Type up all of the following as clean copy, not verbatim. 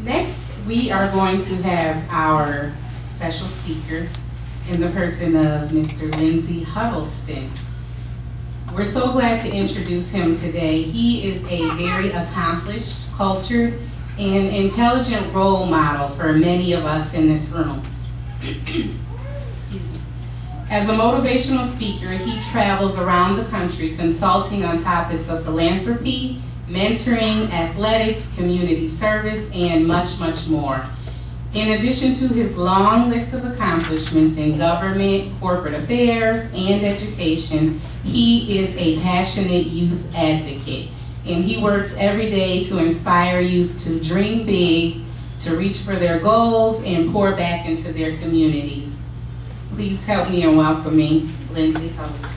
Next, we are going to have our special speaker in the person of Mr. Lindsay Huddleston. We're so glad to introduce him today. He is a very accomplished, cultured, and intelligent role model for many of us in this room. Excuse me. As a motivational speaker, he travels around the country consulting on topics of philanthropy, mentoring, athletics, community service, and much, much more. In addition to his long list of accomplishments in government, corporate affairs, and education, he is a passionate youth advocate, and he works every day to inspire youth to dream big, to reach for their goals, and pour back into their communities. Please help me in welcoming Lindsay Huddleston.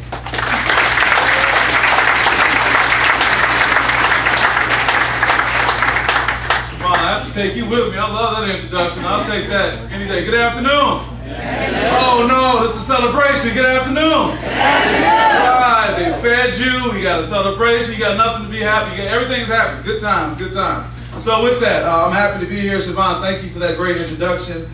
I have to take you with me. I love that introduction. I'll take that any day. Good afternoon. Oh no, this is a celebration. Good afternoon. All right, they fed you. You got a celebration. You got nothing to be happy. Everything's happy. Good times, good times. So with that, I'm happy to be here, Siobhan. Thank you for that great introduction.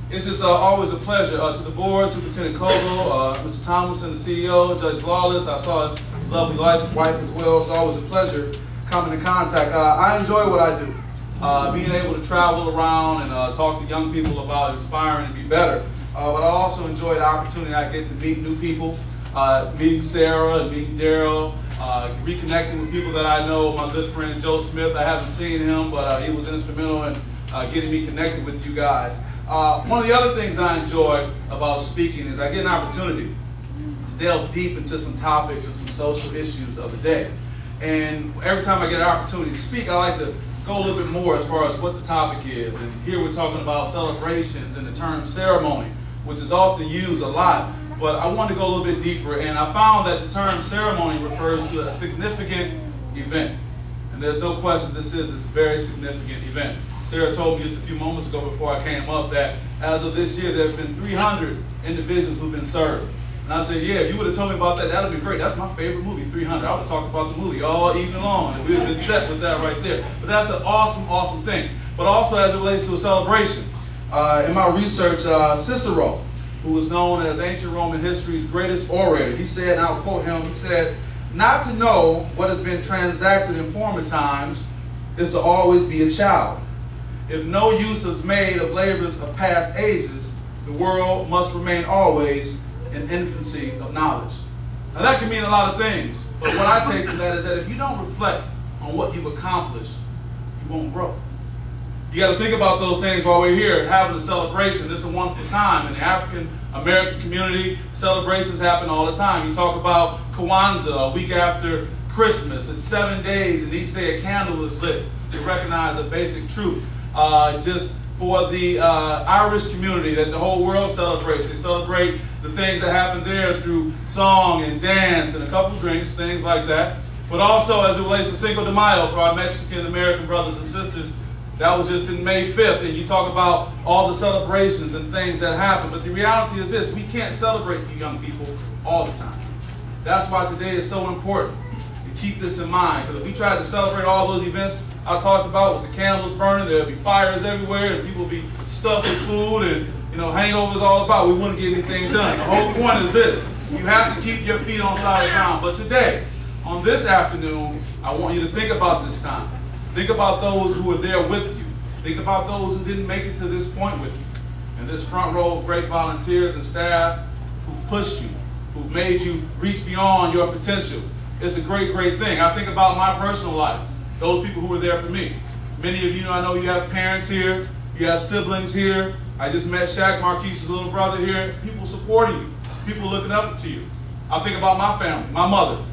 It's just always a pleasure to the board, Superintendent Koval, Mr. Tomlinson, the CEO, Judge Lawless. I saw his lovely wife as well. It's always a pleasure coming in contact. I enjoy what I do. Being able to travel around and talk to young people about inspiring to be better. But I also enjoy the opportunity I get to meet new people, meeting Sarah and meeting Daryl, reconnecting with people that I know. My good friend Joe Smith, I haven't seen him, but he was instrumental in getting me connected with you guys. One of the other things I enjoy about speaking is I get an opportunity to delve deep into some topics and some social issues of the day. And every time I get an opportunity to speak, I like to go a little bit more as far as what the topic is. And here we're talking about celebrations and the term ceremony, which is often used a lot. But I want to go a little bit deeper, and I found that the term ceremony refers to a significant event. And there's no question this is a very significant event. Sarah told me just a few moments ago before I came up that as of this year, there have been 300 individuals who've been served. And I said, yeah, if you would have told me about that, that would have been great. That's my favorite movie, 300. I would have talked about the movie all evening long, and we would have been set with that right there. But that's an awesome, awesome thing. But also as it relates to a celebration. In my research, Cicero, who was known as ancient Roman history's greatest orator, he said, and I'll quote him, he said, "Not to know what has been transacted in former times is to always be a child. If no use is made of labors of past ages, the world must remain always in infancy of knowledge." Now that can mean a lot of things, but what I take from that is that if you don't reflect on what you've accomplished, you won't grow. You got to think about those things while we're here having a celebration. This is a wonderful time. In the African American community, celebrations happen all the time. You talk about Kwanzaa, a week after Christmas. It's 7 days, and each day a candle is lit to recognize a basic truth. Just for the Irish community that the whole world celebrates. They celebrate the things that happen there through song and dance and a couple of drinks, things like that. But also as it relates to Cinco de Mayo for our Mexican-American brothers and sisters, that was just in May 5th, and you talk about all the celebrations and things that happen. But the reality is this, we can't celebrate you young people all the time. That's why today is so important. Keep this in mind, because if we tried to celebrate all those events I talked about with the candles burning, there'll be fires everywhere, and people will be stuffed with food, and hangovers all about. We wouldn't get anything done. The whole point is this: you have to keep your feet on solid ground. But today, on this afternoon, I want you to think about this time. Think about those who were there with you. Think about those who didn't make it to this point with you. And this front row of great volunteers and staff who've pushed you, who've made you reach beyond your potential. It's a great, great thing. I think about my personal life, those people who were there for me. Many of you, I know you have parents here, you have siblings here. I just met Shaq, Marquise's little brother here. People supporting you, people looking up to you. I think about my family, my mother,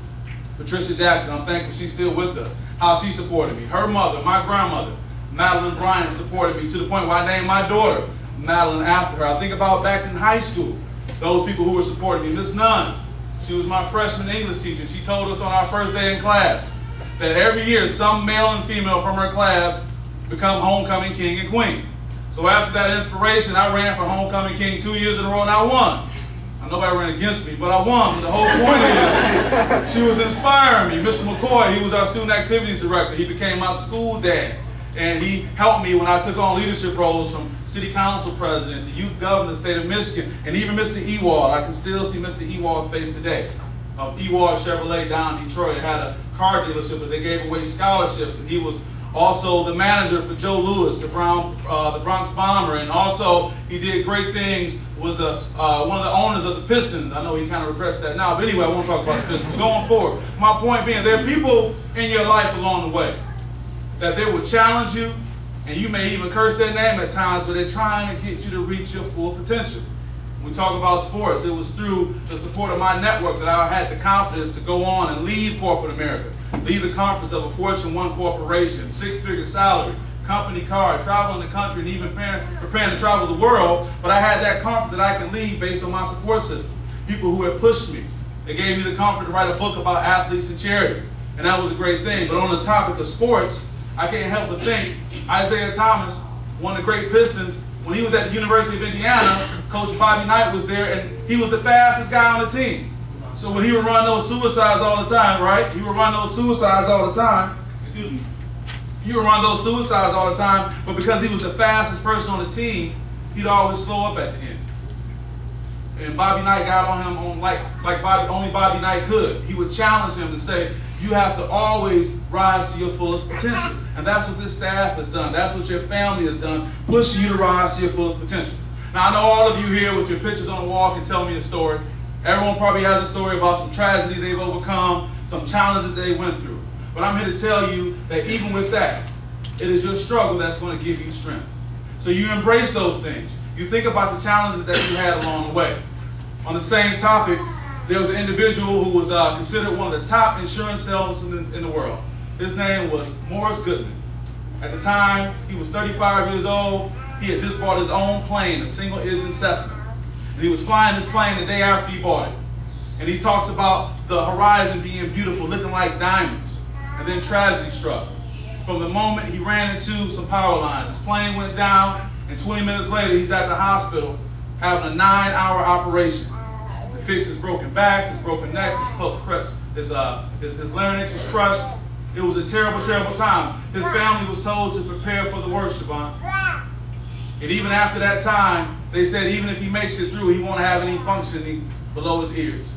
Patricia Jackson. I'm thankful she's still with us, how she supported me. Her mother, my grandmother, Madeline Bryant, supported me to the point where I named my daughter Madeline after her. I think about back in high school, those people who were supporting me. Miss Nunn. She was my freshman English teacher. She told us on our first day in class that every year some male and female from her class become homecoming king and queen. So after that inspiration, I ran for homecoming king 2 years in a row and I won. Now, nobody ran against me, but I won. But the whole point is she was inspiring me. Mr. McCoy, he was our student activities director. He became my school dad. And he helped me when I took on leadership roles from city council president to youth governor of the state of Michigan, and even Mr. Ewald. I can still see Mr. Ewald's face today. Ewald Chevrolet down in Detroit had a car dealership, but they gave away scholarships, and he was also the manager for Joe Louis, the Bronx Bomber, and also he did great things, was one of the owners of the Pistons. I know he kind of regrets that now, but anyway, I won't talk about the Pistons. Going forward, my point being, there are people in your life along the way that they will challenge you, and you may even curse their name at times, but they're trying to get you to reach your full potential. When we talk about sports, it was through the support of my network that I had the confidence to go on and leave corporate America, lead the conference of a Fortune 1 corporation, 6-figure salary, company car, traveling the country, and even preparing to travel the world. But I had that comfort that I could leave based on my support system. People who had pushed me. They gave me the comfort to write a book about athletes and charity. And that was a great thing. But on the topic of sports, I can't help but think Isaiah Thomas, one of the great Pistons, when he was at the University of Indiana, Coach Bobby Knight was there, and he was the fastest guy on the team. So when he would run those suicides all the time, right? He would run those suicides all the time. Excuse me. He would run those suicides all the time, but because he was the fastest person on the team, he'd always slow up at the end. And Bobby Knight got on him on like only Bobby Knight could. He would challenge him and say, you have to always rise to your fullest potential. And that's what this staff has done. That's what your family has done, pushing you to rise to your fullest potential. Now, I know all of you here with your pictures on the wall can tell me a story. Everyone probably has a story about some tragedy they've overcome, some challenges they went through. But I'm here to tell you that even with that, it is your struggle that's going to give you strength. So you embrace those things. You think about the challenges that you had along the way. On the same topic, there was an individual who was considered one of the top insurance salesmen in the world. His name was Morris Goodman. At the time, he was 35 years old. He had just bought his own plane, a single-engine Cessna. And he was flying this plane the day after he bought it. And he talks about the horizon being beautiful, looking like diamonds. And then tragedy struck. From the moment he ran into some power lines, his plane went down, and 20 minutes later, he's at the hospital having a 9-hour operation to fix his broken back, his broken neck, his larynx was crushed. It was a terrible, terrible time. His family was told to prepare for the worst, Siobhan. And even after that time, they said even if he makes it through, he won't have any functioning below his ears.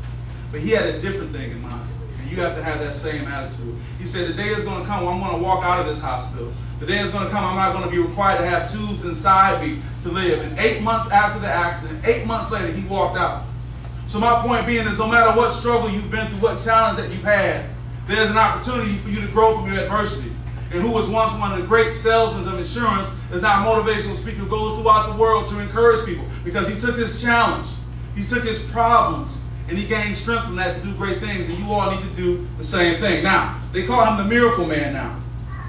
But he had a different thing in mind. And you have to have that same attitude. He said, the day is going to come where I'm going to walk out of this hospital. The day is going to come I'm not going to be required to have tubes inside me to live. And 8 months after the accident, 8 months later, he walked out. So my point being is no matter what struggle you've been through, what challenge that you've had, there's an opportunity for you to grow from your adversity. And who was once one of the great salesmen of insurance is now a motivational speaker who goes throughout the world to encourage people because he took his challenge, he took his problems, and he gained strength from that to do great things. And you all need to do the same thing. Now, they call him the Miracle Man now.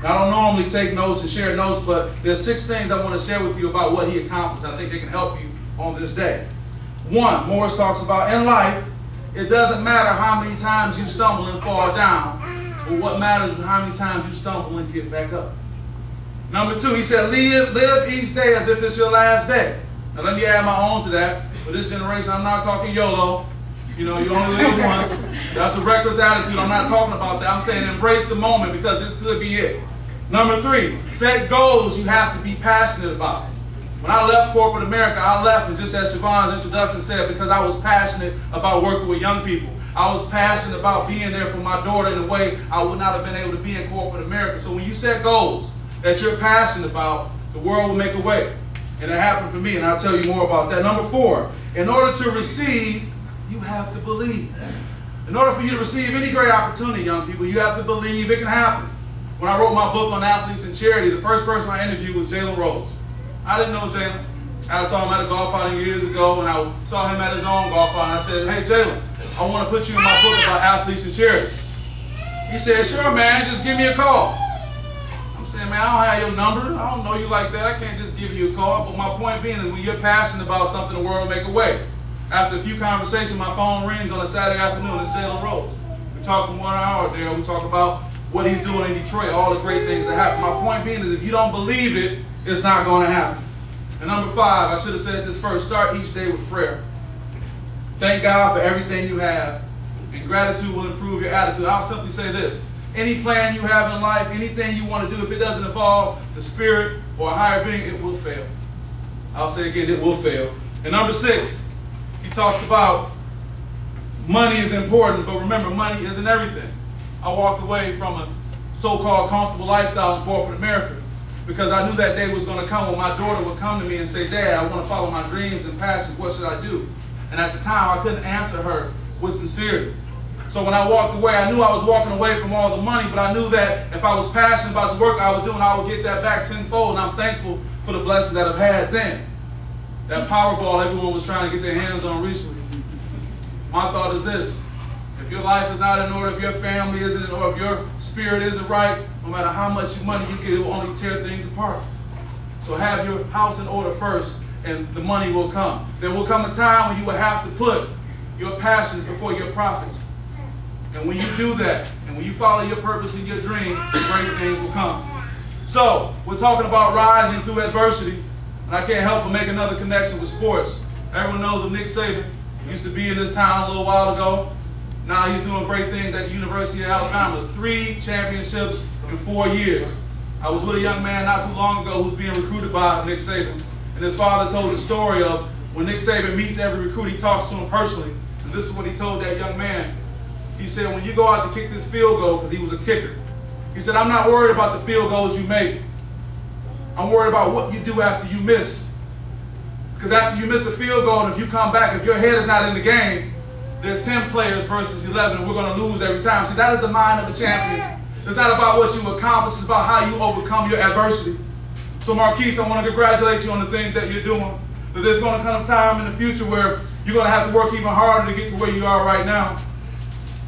I don't normally take notes and share notes, but there's 6 things I want to share with you about what he accomplished. I think they can help you on this day. 1, Morris talks about in life, it doesn't matter how many times you stumble and fall down, but what matters is how many times you stumble and get back up. Number 2, he said, live each day as if it's your last day. Now let me add my own to that. For this generation, I'm not talking YOLO. You know, you only live once. That's a reckless attitude. I'm not talking about that. I'm saying embrace the moment because this could be it. Number 3, set goals you have to be passionate about. When I left corporate America, I left, and just as Siobhan's introduction said, because I was passionate about working with young people. I was passionate about being there for my daughter in a way I would not have been able to be in corporate America. So when you set goals that you're passionate about, the world will make a way. And it happened for me, and I'll tell you more about that. Number 4, in order to receive, you have to believe. In order for you to receive any great opportunity, young people, you have to believe it can happen. When I wrote my book on athletes and charity, the first person I interviewed was Jalen Rose. I didn't know Jalen. I saw him at a golf outing years ago, and I saw him at his own golf outing. I said, hey, Jalen, I want to put you in my book about athletes and charity. He said, sure, man, just give me a call. I'm saying, man, I don't have your number. I don't know you like that. I can't just give you a call. But my point being is when you're passionate about something, the world will make a way. After a few conversations, my phone rings on a Saturday afternoon. It's Jalen Rose. We talk for 1 hour there. We talk about what he's doing in Detroit, all the great things that happen. My point being is if you don't believe it, it's not going to happen. And number 5, I should have said this first, start each day with prayer. Thank God for everything you have, and gratitude will improve your attitude. I'll simply say this, any plan you have in life, anything you want to do, if it doesn't involve the spirit or a higher being, it will fail. I'll say again, it will fail. And number 6, he talks about money is important, but remember, money isn't everything. I walked away from a so-called comfortable lifestyle in corporate America because I knew that day was going to come when my daughter would come to me and say, "Dad, I want to follow my dreams and passions. What should I do?" And at the time, I couldn't answer her with sincerity. So when I walked away, I knew I was walking away from all the money, but I knew that if I was passionate about the work I was doing, I would get that back tenfold, and I'm thankful for the blessing that I've had then. That Powerball everyone was trying to get their hands on recently. My thought is this: if your life is not in order, if your family isn't in order, if your spirit isn't right, no matter how much money you get, it will only tear things apart. So have your house in order first, and the money will come. There will come a time when you will have to put your passions before your profits. And when you do that, and when you follow your purpose and your dream, great things will come. So, we're talking about rising through adversity, and I can't help but make another connection with sports. Everyone knows of Nick Saban. He used to be in this town a little while ago. Now he's doing great things at the University of Alabama. 3 championships in 4 years. I was with a young man not too long ago who's being recruited by Nick Saban. And his father told the story of when Nick Saban meets every recruit, he talks to him personally. And this is what he told that young man. He said, when you go out to kick this field goal, because he was a kicker, he said, I'm not worried about the field goals you make. I'm worried about what you do after you miss. Because after you miss a field goal, and if you come back, if your head is not in the game, there are 10 players versus 11, and we're going to lose every time. See, that is the mind of a champion. It's not about what you accomplish, it's about how you overcome your adversity. So Marquise, I want to congratulate you on the things that you're doing. But there's going to come a time in the future where you're going to have to work even harder to get to where you are right now.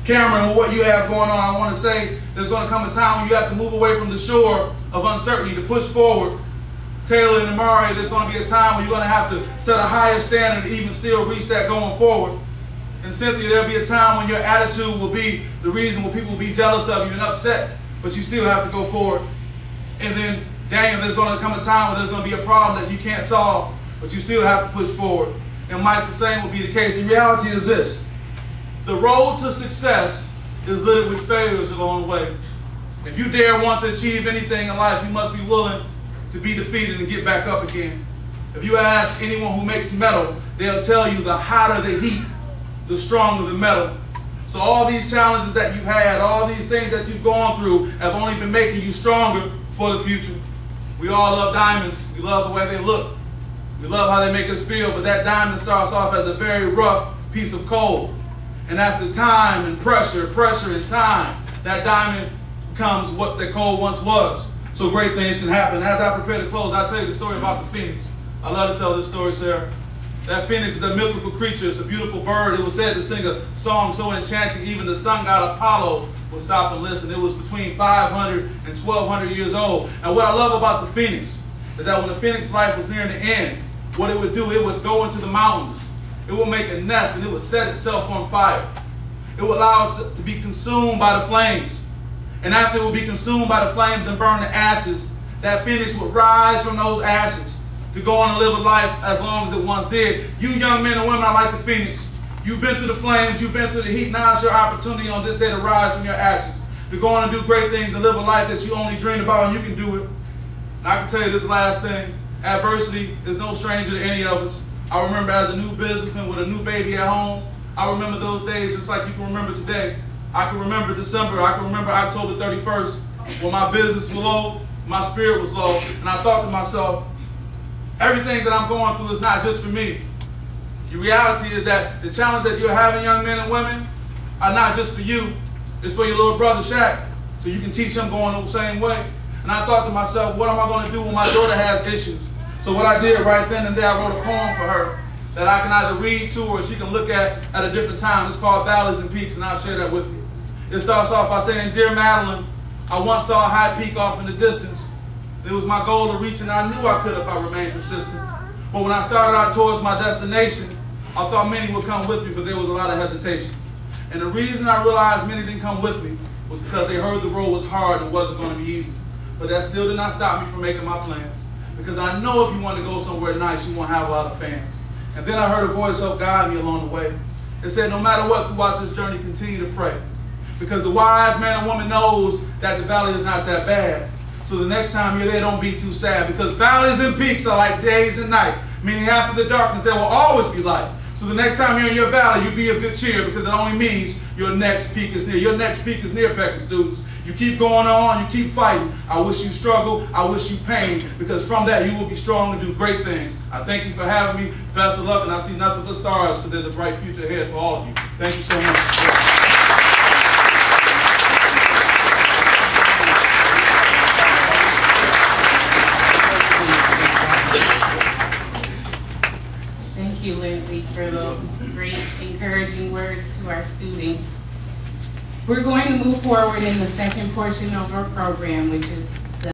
Cameron, with what you have going on, I want to say there's going to come a time when you have to move away from the shore of uncertainty to push forward. Taylor and Amari, there's going to be a time when you're going to have to set a higher standard and even still reach that going forward. And Cynthia, there'll be a time when your attitude will be the reason where people will be jealous of you and upset, but you still have to go forward. And then Daniel, there's going to come a time when there's going to be a problem that you can't solve, but you still have to push forward. And Mike, the same will be the case. The reality is this: the road to success is littered with failures along the way. If you dare want to achieve anything in life, you must be willing to be defeated and get back up again. If you ask anyone who makes metal, they'll tell you the hotter the heat, the stronger the metal. So all these challenges that you've had, all these things that you've gone through have only been making you stronger for the future. We all love diamonds. We love the way they look. We love how they make us feel, but that diamond starts off as a very rough piece of coal. And after time and pressure and time, that diamond becomes what the coal once was. So great things can happen. As I prepare to close, I'll tell you the story about the phoenix. I love to tell this story, Sarah. That phoenix is a mythical creature. It's a beautiful bird. It was said to sing a song so enchanting even the sun god Apollo would stop and listen. It was between 500 and 1,200 years old. And what I love about the phoenix is that when the phoenix's life was nearing the end, what it would do, it would go into the mountains. It would make a nest and it would set itself on fire. It would allow us to be consumed by the flames. And after it would be consumed by the flames and burn to ashes, that phoenix would rise from those ashes to go on and live a life as long as it once did. You young men and women are like the phoenix. You've been through the flames, you've been through the heat. Now it's your opportunity on this day to rise from your ashes, to go on and do great things and live a life that you only dreamed about, and you can do it. And I can tell you this last thing: adversity is no stranger to any of us. I remember as a new businessman with a new baby at home, I remember those days just like you can remember today. I can remember December, I can remember October 31st, when my business was low, my spirit was low, and I thought to myself, everything that I'm going through is not just for me. The reality is that the challenge that you're having, young men and women, are not just for you. It's for your little brother, Shaq, so you can teach him going the same way. And I thought to myself, what am I going to do when my daughter has issues? So what I did right then and there, I wrote a poem for her that I can either read to her or she can look at a different time. It's called Valleys and Peaks, and I'll share that with you. It starts off by saying, Dear Madeline, I once saw a high peak off in the distance. It was my goal to reach, and I knew I could if I remained consistent. But when I started out towards my destination, I thought many would come with me, but there was a lot of hesitation. And the reason I realized many didn't come with me was because they heard the road was hard and wasn't going to be easy. But that still did not stop me from making my plans. Because I know if you want to go somewhere nice, you won't have a lot of fans. And then I heard a voice help guide me along the way. It said, no matter what, throughout this journey, continue to pray. because the wise man or woman knows that the valley is not that bad. So the next time you're there, don't be too sad, because valleys and peaks are like days and night, meaning after the darkness there will always be light. So the next time you're in your valley, you be of good cheer, because it only means your next peak is near. Your next peak is near, Peckham students. You keep going on, you keep fighting. I wish you struggle, I wish you pain, because from that you will be strong and do great things. I thank you for having me. Best of luck, and I see nothing but stars, because there's a bright future ahead for all of you. Thank you so much. Thank you, Lindsay, for those great encouraging words to our students. We're going to move forward in the second portion of our program, which is